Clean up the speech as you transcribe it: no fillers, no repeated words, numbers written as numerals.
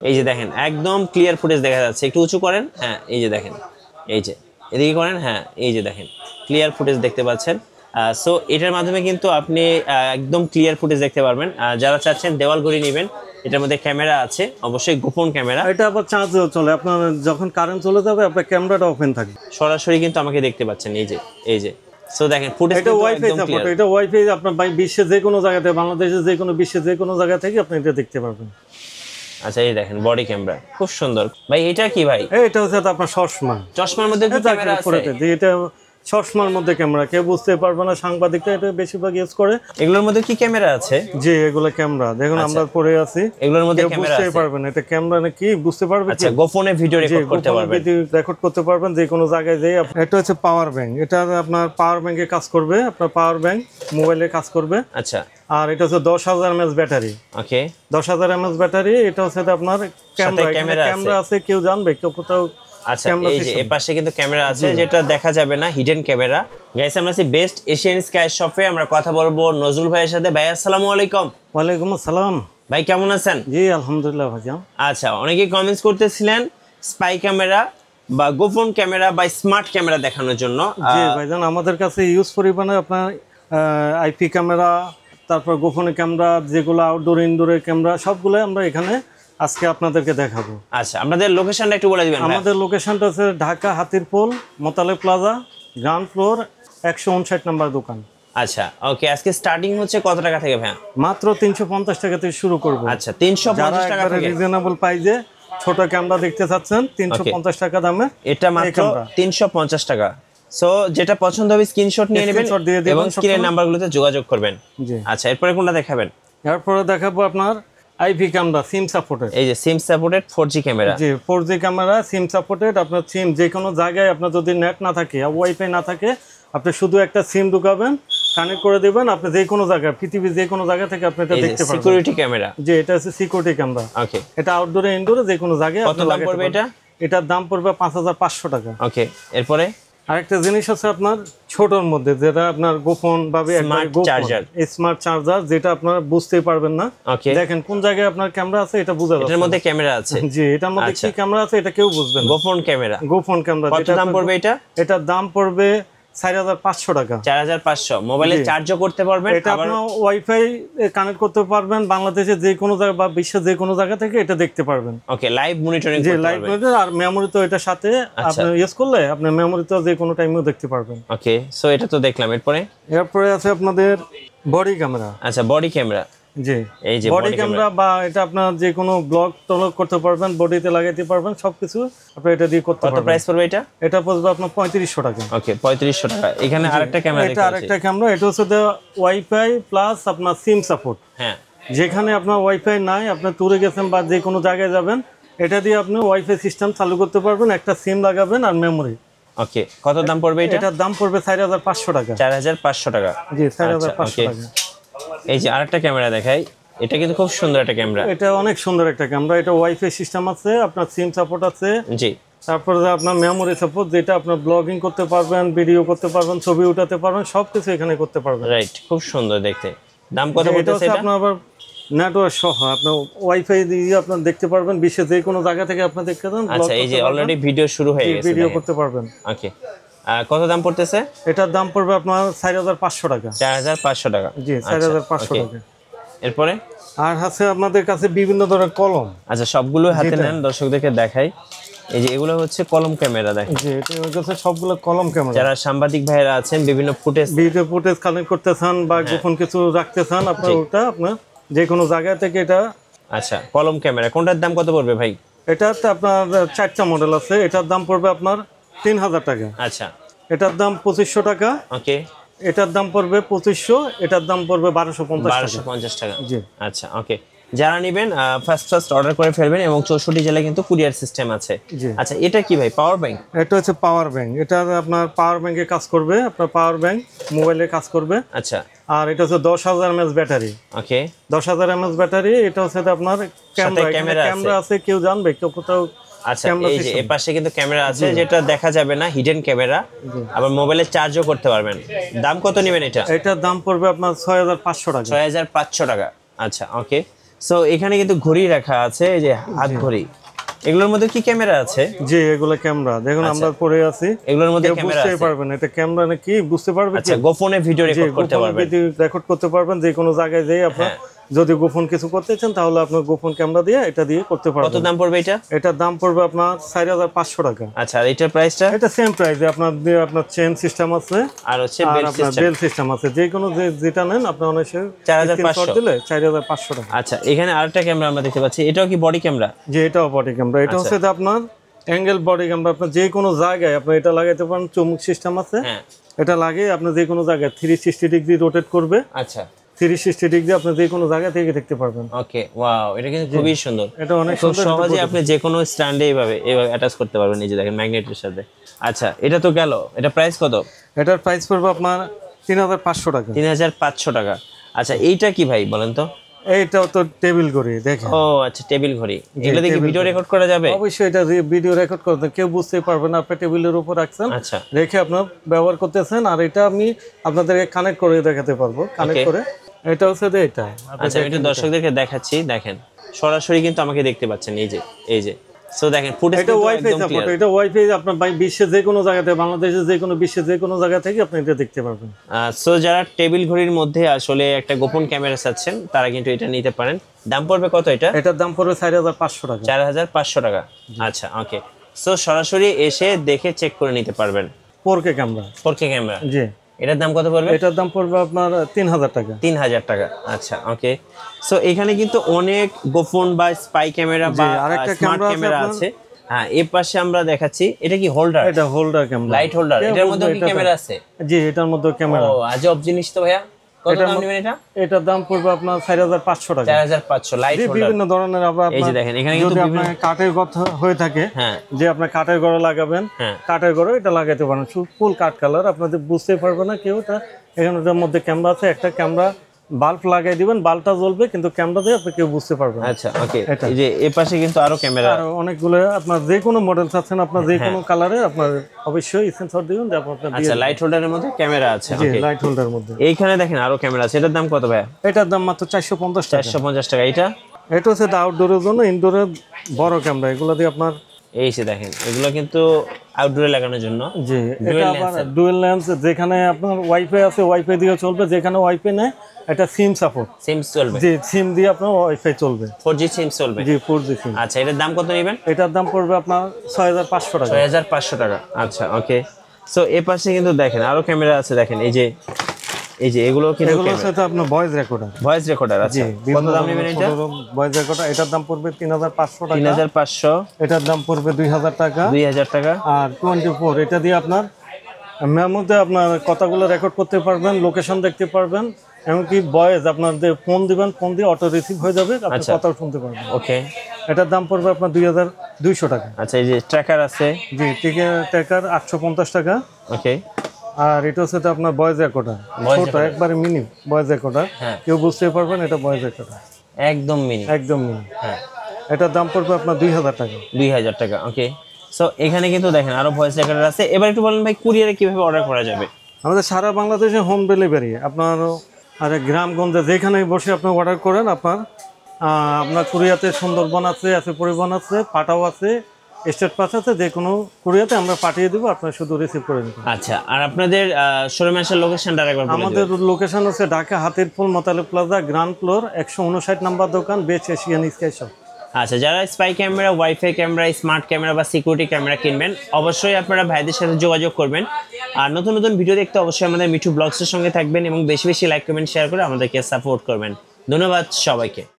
এই যে দেখেন একদম ক্লিয়ার ফুটেজ দেখা যাচ্ছে, একটু উঁচু করেন, হ্যাঁ এই যে দেখেন, এই যে এদিকে করেন, হ্যাঁ এই যে দেখেন ক্লিয়ার ফুটেজ দেখতে পাচ্ছেন। সো এটার মাধ্যমে কিন্তু আপনি একদম ক্লিয়ার ফুটেজ দেখতে পারবেন। যারা চাচ্ছেন দেওয়াল ঘড়ি নেবেন, এটার মধ্যে ক্যামেরা আছে, অবশ্যই গোপন ক্যামেরা। এটা আবার চার্জও চলে, আপনার যখন কারেন্ট চলে যাবে আপনার ক্যামেরাটা ওপেন থাকবে, সরাসরি কিন্তু আমাকে দেখতে পাচ্ছেন, এই যে সো দেখেন ফুটেজ এটা ওয়াইফাই সাপোর্ট, এটা ওয়াইফাই আপনার বিশ্বের যে কোনো জায়গাতে, বাংলাদেশের যে কোনো, বিশ্বের যে কোনো জায়গা থেকে আপনি এটা দেখতে পারবেন। আচ্ছা এই দেখেন বডি ক্যামেরা খুব সুন্দর। ভাই এটা কি ভাই? এটা হচ্ছে আপনার চশমা, চশমার মধ্যে কি ক্যামেরা আছে? এটা চশমার মধ্যে ক্যামেরা, কেউ বুঝতে পারবে না, সাংবাদিকরা এটা বেশিরভাগ ইউজ করে। এগুলোর মধ্যে কি ক্যামেরা আছে? জি এগুলো ক্যামেরা, দেখুন আমরা পরে আছি, এগুলোর মধ্যে ক্যামেরা আছে, বুঝতে পারবেন এটা ক্যামেরা নাকি, বুঝতে পারবে। আচ্ছা গোপনে ভিডিও রেকর্ড করতে পারবেন, রেকর্ড করতে পারবেন যে কোনো জায়গায় যেয়ে। এটা হচ্ছে পাওয়ার ব্যাংক, এটা আপনার পাওয়ার ব্যাংকে কাজ করবে, আপনার পাওয়ার ব্যাংক মোবাইলে কাজ করবে। আচ্ছা আর এটা হচ্ছে 10,000 mAh ব্যাটারি। ওকে 10,000 mAh ব্যাটারি। এটা হচ্ছে আপনার ক্যামেরা আছে, কেউ জানবে কেউ কোথাও। আচ্ছা এই যে এই পাশে কিন্তু ক্যামেরা আছে, যেটা দেখা যাবে না, হিডেন ক্যামেরা। গাইস আমরা আছি বেস্ট এশিয়ান স্কাই শপে, আমরা কথা বলবো নজরুল ভাইয়ের সাথে। ভাই আসসালামু আলাইকুম। ওয়ালাইকুম আসসালাম। ভাই কেমন আছেন? জি আলহামদুলিল্লাহ ভাইজান। আচ্ছা অনেকেই কমেন্টস করতেছিলেন স্পাই ক্যামেরা বা গোপন ক্যামেরা বা স্মার্ট ক্যামেরা দেখানোর জন্য। জি ভাইজান, আমাদের কাছে ইউজ পরিমাণে আপনার আইপি ক্যামেরা, তারপর গোপন ক্যামেরা, যেগুলো আউটডোর ইনডোরের ক্যামেরা, সবগুলো আমরা এখানে আজকে আপনাদেরকে দেখাবো। আচ্ছা আপনাদের লোকেশনটা একটু বলে দিবেন। আমাদের লোকেশনটা হচ্ছে Dhaka Hatirpool মোতালে plaza, ground floor, 159 নম্বর দোকান। আচ্ছা ওকে, আজকে স্টার্টিং হচ্ছে কত টাকা থেকে ভাই? মাত্র 350 টাকা থেকে শুরু করব। আচ্ছা 350 টাকা থেকে রিজনেবল প্রাইসে ছোট ক্যামেরা দেখতে চাচ্ছেন 350 টাকা দামে, এটা মাত্র 350 টাকা। সো যেটা পছন্দ হবে স্ক্রিনশট নিয়ে নেবেন এবং স্ক্রিনের নাম্বারগুলোতে যোগাযোগ করবেন। আচ্ছা এরপরে কোনটা দেখাবেন? এরপরে দেখাবো আপনার আইপি ক্যামেরা, সিম সাপোর্টেড। এই যে সিম সাপোর্টেড 4G ক্যামেরা। জি 4G ক্যামেরা, সিম সাপোর্টেড। আপনার সিম যে কোনো জায়গায়, আপনার যদি নেট না থাকে, ওয়াইফাই না থাকে, আপনি শুধু একটা সিম ঢুকাবেন, কানেক্ট করে দিবেন, আপনি যে কোনো জায়গায়, পৃথিবীর যে কোনো জায়গা থেকে আপনি এটা দেখতে পারবেন। Security camera. জি এটা হচ্ছে সিকিউরিটি ক্যামেরা। ওকে এটা আউটডোরে ইনডোরে যে কোনো জায়গায় কত দাম পড়বে এটা? এটার দাম পড়বে 5,500 টাকা। ওকে এরপরে আরেকটা জিনিস আছে আপনার ছোটর মধ্যে, যেটা আপনার গোপন ভাবে স্মার্ট চার্জার, যেটা আপনার বুঝতেই পারবেন না। দেখেন কোন জায়গায় আপনার ক্যামেরা আছে এটা বোঝা যাচ্ছে, এটার মধ্যে ক্যামেরা আছে। জি এটার মধ্যে কি ক্যামেরা আছে এটা কেউ বুঝবে না। গোপন ক্যামেরা। কত দাম পড়বে এটা? এটার দাম পড়বে 4,500 টাকা। 4,500। মোবাইলে চার্জও করতে পারবেন, এটা আপনি ওয়াইফাই কানেক্ট করতে পারবেন, বাংলাদেশের যে কোনো জায়গা বা বিশ্বের যে কোনো জায়গা থেকে এটা দেখতে পারবেন। ওকে লাইভ মনিটরিং করতে পারবেন। লাইভ মনিটর আর মেমোরি তো এটার সাথে আপনি ইউজ করলে আপনি মেমোরি তো যে কোনো টাইমেও দেখতে পারবেন। ওকে সো এটা তো দেখলাম। এরপরে আছে আপনাদের বডি ক্যামেরা। আচ্ছা বডি ক্যামেরা। জি এই যে বডি ক্যামেরা, বা এটা আপনার যে কোনো ব্লগ টলগ করতে পারবেন, বডিতে লাগাইতে পারবেন, সবকিছু আপনি এটা দিয়ে করতে পারবেন। কত প্রাইস পড়বে এটা? এটা পড়বে আপনার 3500 টাকা। ওকে 3500 টাকা। এখানে আরেকটা ক্যামেরা দেখতে পাচ্ছি। এটা আরেকটা ক্যামেরা, এটা হচ্ছে ওয়াইফাই প্লাস আপনার সিম সাপোর্ট। হ্যাঁ যেখানে আপনার ওয়াইফাই নাই, আপনি ট্যুরে গেছেন বা যে কোনো জায়গায় যাবেন, এটা দিয়ে আপনি ওয়াইফাই সিস্টেম চালু করতে পারবেন, একটা সিম লাগাবেন আর মেমোরি। ওকে কত দাম পড়বে এটা? এটার দাম পড়বে 4,500 টাকা। 4,500 টাকা। জি 4,500 টাকা। এই যে আরেকটা ক্যামেরা দেখাই, এটা কিন্তু খুব সুন্দর একটা ক্যামেরা। এটা অনেক সুন্দর একটা ক্যামেরা, এটা ওয়াইফাই সিস্টেম আছে, আপনার সিম সাপোর্ট আছে। জি তারপরে আপনার মেমোরি সাপোর্ট, যেটা আপনার ব্লগিং করতে পারবেন, ভিডিও করতে পারবেন, ছবি উঠাতে পারবেন, সবকিছু এখানে করতে পারবেন। রাইট খুব সুন্দর দেখতে। দাম কত পড়তেছে এটা? আপনার আবার নেটওয়ার্ক সহ আপনার ওয়াইফাই দিয়ে আপনার দেখতে পারবেন, বিশ্বের যে কোনো জায়গা থেকে আপনি দেখতে পারবেন। আচ্ছা এই যে অলরেডি ভিডিও শুরু হয়ে গেছে, ভিডিও করতে পারবেন। ওকে কত দাম পড়তেছে? এটার দাম পড়বে আপনার 4,500 টাকা। 4,500 টাকা। জি 4,500 টাকা। এরপরে আর আছে আপনাদের কাছে বিভিন্ন ধরনের কলম। আচ্ছা সবগুলো হাতে নেন, দর্শকদেরকে দেখাই। এই যে এগুলো হচ্ছে কলম ক্যামেরা দেখেন। জি এটা হচ্ছে সবগুলো কলম ক্যামেরা। যারা সাংবাদিক ভাইরা আছেন, বিভিন্ন ভিডিও ফুটেজ কালেক্ট করতে চান বা গোপন কিছু রাখতে চান, আপনার ওটা আপনার যে কোনো জায়গা থেকে এটা। আচ্ছা কলম ক্যামেরা কোনটার দাম কত পড়বে ভাই? এটাতে আপনার 4টা মডেল আছে, এটার দাম পড়বে আপনার 3,000 টাকা। আচ্ছা এটার দাম 2,500 টাকা। ওকে এটার দাম পড়বে 2,500, এটার দাম পড়বে 1,250 টাকা। জি আচ্ছা ওকে, যারা নেবেন ফার্স্ট অর্ডার করে ফেলবেন এবং 64 জেলায় কিন্তু কুরিয়ার সিস্টেম আছে। আচ্ছা এটা কি ভাই? Power bank. এটা হচ্ছে পাওয়ার ব্যাংক, এটা আপনার পাওয়ার ব্যাংকে কাজ করবে, আপনার পাওয়ার ব্যাংক মোবাইলে কাজ করবে। আচ্ছা আর এটা হচ্ছে 10,000 mAh ব্যাটারি। ওকে 10,000 mAh ব্যাটারি। এটা হচ্ছে আপনার ক্যামেরা আছে, কেউ জানবে কেউ কোথাও। আচ্ছা এই যে এই পাশে কিন্তু ক্যামেরা আছে, যেটা দেখা যাবে না, হিডেন ক্যামেরা। আবার মোবাইলে চার্জও করতে পারবেন। দাম কত নেবেন এটা? এটার দাম পড়বে আপনার 6,500 টাকা। 6,500 টাকা। আচ্ছা ওকে সো এখানে কিন্তু ঘড়ি রাখা আছে, এই যে হাত ঘড়ি। এগুলোর মধ্যে কি ক্যামেরা আছে? জি, এগুলো ক্যামেরা। দেখুন আমরা পরে আছি, এগুলোর মধ্যে কেউ ক্যামেরা বুঝতেই আছে। পারবেন এটা ক্যামেরা নাকি, বুঝতে পারবে কি? আচ্ছা, গোপনে ভিডিও রেকর্ড করতে পারবেন। রেকর্ড করতে পারবেন যে কোনো জায়গায় যেয়ে আপনার যদি গোপন কিছু করতে চান তাহলে আপনার গোপন ক্যামেরা দিয়ে এটা দিয়ে করতে পারবেন। কত দাম পড়বে এটা? এটার দাম পড়বে আপনার 4500 টাকা। আচ্ছা, আর এটার প্রাইসটা? এটা সেম প্রাইসে আপনার আপনার চেন সিস্টেম আছে আর হচ্ছে আর বেল আপনার সিস্টেম। বেল সিস্টেম আছে। যে কোনো যেটা নেন আপনার অনেকে 4500 দিলে 4500 টাকা। আচ্ছা, এখানে আরেকটা ক্যামেরা আমরা দেখতে পাচ্ছি, এটাও কি বডি ক্যামেরা? যে এটাও বডি ক্যামেরা। এটা হচ্ছে যে আপনার অ্যাঙ্গেল বডি ক্যামেরা। আপনার যে কোনো জায়গায় আপনি এটা লাগাইতে পারেন, চুমুক সিস্টেম আছে। হ্যাঁ, এটা লাগিয়ে আপনি যে কোনো জায়গায় 360 ডিগ্রি রোটেট করবে। আচ্ছা, 360 ডিগ্রি আপনি যে কোনো জায়গা থেকে দেখতে পারবেন। ওকে, ওয়াও, এটা কিন্তু খুবই সুন্দর। এটা অনেক খুব সুন্দর। সহজে আপনি যে কোনো স্ট্যান্ডে এইভাবে অ্যাটাচ করতে পারবেন, এই যে দেখেন ম্যাগনেটের সাথে। আচ্ছা, এটা তো গেল, এটা প্রাইস কত? এটার প্রাইস পড়বে আপনার 3500 টাকা। 3500 টাকা। আচ্ছা, এইটা কি ভাই বলেন তো? এইটাও তো টেবিল ঘড়ি দেখেন। ও আচ্ছা, টেবিল ঘড়ি। এগুলো দেখি ভিডিও রেকর্ড করা যাবে? অবশ্যই এটা ভিডিও রেকর্ড করতে কেউ বুঝতেই পারবে না। আপনি টেবিলের উপর রাখছেন, আচ্ছা, রেখে আপনার ব্যবহার করতেছেন। আর এটা আমি আপনাদেরকে কানেক্ট করে দেখাতে পারবো, কানেক্ট করে। এটা হচ্ছে যে এটা আচ্ছা, আমি একটু দর্শকদেরকে দেখাচ্ছি। দেখেন সরাসরি কিন্তু আমাকে দেখতে পাচ্ছেন, এই যে সো দেখেন ফুটেজ এটা ওয়াইফাই সাপোর্ট। এটা ওয়াইফাই আপনার বিশ্বের যে কোনো জায়গাতে, বাংলাদেশের যে কোনো বিশ্বের যে কোনো জায়গা থেকে আপনি এটা দেখতে পারবেন। সো যারা টেবিল ঘড়ির মধ্যে আসলে একটা গোপন ক্যামেরা চাচ্ছেন তারা কিন্তু এটা নিতে পারেন। দাম পড়বে কত এটা? এটার দাম পড়বে 4500 টাকা। 4500 টাকা। আচ্ছা, ওকে। সো সরাসরি এসে দেখে চেক করে নিতে পারবেন। 4K camera. 4K camera. জি। এটার দাম কত পড়বে? এটার দাম পড়বে আপনার 3000 টাকা। 3000 টাকা। আচ্ছা, ওকে। সো এখানে কিন্তু অনেক গোপন বা স্পাই ক্যামেরা বা আরেকটা স্মার্ট ক্যামেরা আছে। হ্যাঁ, এই পাশে আমরা দেখাচ্ছি, এটা কি হোল্ডার? এটা হোল্ডার ক্যামেরা, লাইট হোল্ডার। এটার মধ্যে কি ক্যামেরা আছে? জি, এটার মধ্যে ক্যামেরা। ও আজব জিনিস তো ভাইয়া। কত দাম নেবেন এটা? এটার দাম পড়বে আপনার 4500 টাকা। 4500 লাইট হোল্ডার। বিভিন্ন ধরনের আবার এই যে দেখেন এখানে কিন্তু যদি আপনার কাঠের কথা হয়ে থাকে, হ্যাঁ, যে আপনার কাঠের ঘরে লাগাবেন, হ্যাঁ, কাঠের ঘরে এটা লাগাইতে পারেন। ফুল কাঠ কালার, আপনাদের বুঝতে পারবে না কেউ। এখানে এটার মধ্যে ক্যামেরা আছে, একটা ক্যামেরা বাল্ব লাগাই দিবেন, বাল্বটা জ্বলবে কিন্তু ক্যামেরা দিয়ে আপনি কেউ বুঝতে পারবেন না। আচ্ছা, ওকে। এই যে এই পাশে কিন্তু আরো ক্যামেরা, আর অনেকগুলো আপনার যে কোনো মডেল চাচ্ছেন, আপনার যে কোনো কালারে আপনার অবশ্যই সেন্সর দিবেন যে আপনার আচ্ছা, লাইট হোল্ডারের মধ্যে ক্যামেরা আছে। জি, ওকে, লাইট হোল্ডার মধ্যে। এইখানে দেখেন আরো ক্যামেরা আছে। এটার দাম কত ভাইয়া? এটার দাম মাত্র 450 টাকা। 450 টাকা। এটা এটা হচ্ছে আউটডোরের জন্য, ইনডোরের বড় ক্যামেরা। এগুলো দিয়ে আপনার এই যে দেখেন, এগুলো কিন্তু আউটডোরে লাগানোর জন্য। জি, এটা আবার ডুয়াল লেন্স। যেখানে আপনার ওয়াইফাই আছে ওয়াইফাই দিয়ে চলবে, যেখানে ওয়াইফাই নেই এটা সিম সাপোর্ট। সিম চলবে? জি, সিম দিয়ে আপনার ওয়াইফাই চলবে। 4G সিম চলবে? জি, 4G সিম। আচ্ছা, এটার দাম কত নেবেন? এটার দাম পড়বে আপনার 6500 টাকা। 6500 টাকা। আচ্ছা, ওকে। সো এই পাশে কিন্তু দেখেন আরো ক্যামেরা আছে। দেখেন এই যে এগুলো কিন্তু এগুলো হচ্ছে তো আপনার ভয়েস রেকর্ডার। Voice recorder. আচ্ছা, কত দাম নেবেন এটা? ভয়েস রেকর্ডার এটার দাম পড়বে 3500 টাকা। 3500। এটার দাম পড়বে 2000 টাকা। 2000 টাকা। আর 24 এটা দিয়ে আপনার মধ্যে আপনার কথাগুলো রেকর্ড করতে পারবেন, লোকেশন দেখতে পারবেন, এমনকি ভয়েস আপনার যে ফোন দিবেন, ফোন দিয়ে অটো রিসিভ হয়ে যাবে, আপনি কথা শুনতে পারবেন। ওকে, এটার দাম পড়বে আপনার 2200 টাকা। আচ্ছা, এই যে ট্র্যাকার আছে। জি, ট্র্যাকার 850 টাকা। ওকে। আর এটা হচ্ছে তো আপনার ভয়েস রেকর্ডার, ছোট একবারে মিনি ভয়েস রেকর্ডার। হ্যাঁ, কেউ বুঝতে পারবেন এটা ভয়েস রেকর্ডার, একদম মিনি। একদম মিনি। হ্যাঁ, এটার দাম পড়বে আপনার 2000 টাকা। 2000 টাকা। ওকে। সো এখানে কিন্তু দেখেন আরো ভয়েস রেকর্ডার আছে। এবার একটু বলেন ভাই, কুরিয়ারে কিভাবে অর্ডার করা যাবে? আমাদের সারা বাংলাদেশে হোম ডেলিভারি। আপনার আর গ্রামগঞ্জে যেখানে বসে আপনি অর্ডার করেন, আপনার কুরিয়াতে সুন্দরবন আছে, পরিবহন আছে, পাঠাও আছে, স্টেট পাস আছে, যে কোনো কুরিয়াতে আমরা পাঠিয়ে দেবো, আপনার শুধু রিসিভ করে নেবেন। আচ্ছা, আর আপনাদের শোরুমের লোকেশনটা আরেকবার বলে দিন। আমাদের লোকেশন হচ্ছে Dhaka Hatirpool Motaleb Plaza, ground floor, 159 number দোকান, বেস্ট এশিয়ান স্কাই শপ। আচ্ছা, যারা spy camera, wifi camera, smart camera বা সিকিউরিটি ক্যামেরা কিনবেন, অবশ্যই আপনারা ভাইদের সাথে যোগাযোগ করবেন। আর নতুন নতুন ভিডিও দেখতে অবশ্যই আমাদের মিঠু ব্লগসের সঙ্গে থাকবেন এবং বেশি বেশি লাইক, কমেন্ট, শেয়ার করে আমাদেরকে সাপোর্ট করবেন। ধন্যবাদ সবাইকে।